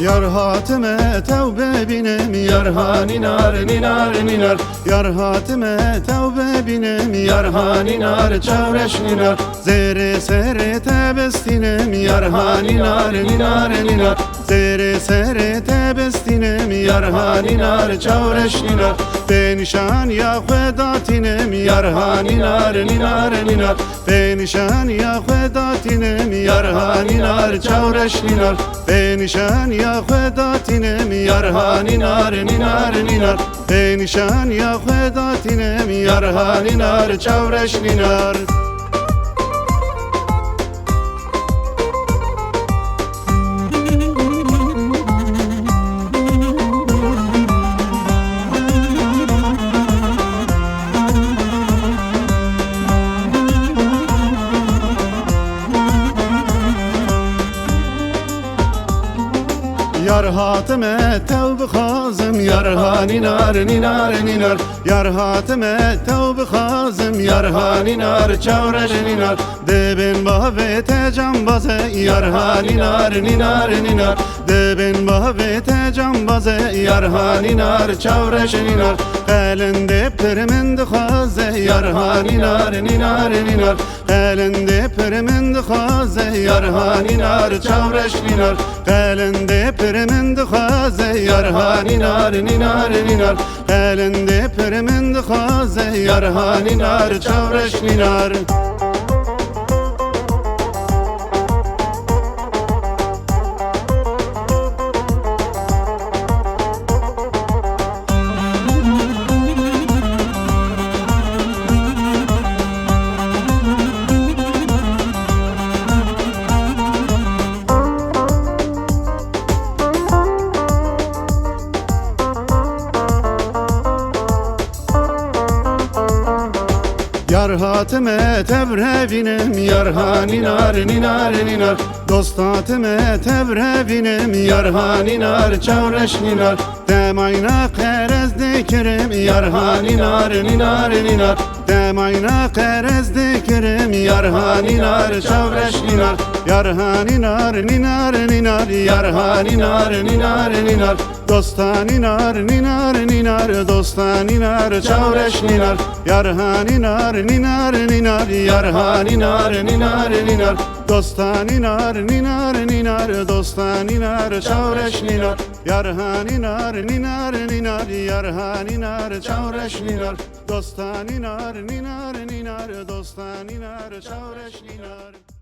Yar hatime tevbe binem yar ha ninar ninar ninar. Yar hatime tevbe binem yar ha ninar çavreş ninar. Zere sere tebestinem yar ha ninar ninar ninar. Zere sere tebestinem yar ha ninar çavreş ninar. Benişan ya xedatinem yar ha ninar ninar ninar. Benişan ya xedatinem yar ha ninar çavreş ninar. Benişan ya xedatinem yar ha ninar ninar ninar. Benişan ya xedatinem yar ha ninar çavreş ninar. Yar hatime tevbe khazım yar ha ninar ninar ninar. Yar hatime tevbe khazım yar ha ninar çavreş ninar. Deben bahve tecam baze yar ha ninar ninar ninar. Deben bahve tecam baze yar ha ninar çavreş ninar. Elinde pirmend khaze yar ha ninar ninar ninar. Elinde pirmend khaze yar ha ninar çavreş ninar. Elinde pirmend khaze yar ha ninar ninar ninar. Elinde pirmend khaze yar ha ninar çavreş ninar. Yar hatime tevrevinem yar ha ninar ninar ninar. Dost hatime tevrevinem yar ha ninar çavreş ninar. Demayna kerez dikirim yar ha ninar ninar ninar. Demayna kerez dikirim yar ha ninar çavreş ninar. Yar ha ninar ninar ninar. Yar ha ninar ninar ninar. Dosta ninar ninar ninar. Dosta ninar çavreş ninar. Yar ha ninar ninar ninar. Yar ha ninar ninar ninar. Dosta ninar ninar ninar. Dosta ninar çavreş ninar. Yar ha ninar ninar ninar. Yar ha ninar çavreş ninar. Dosta ninar ninar ninar. Dosta ninar çavreş ninar.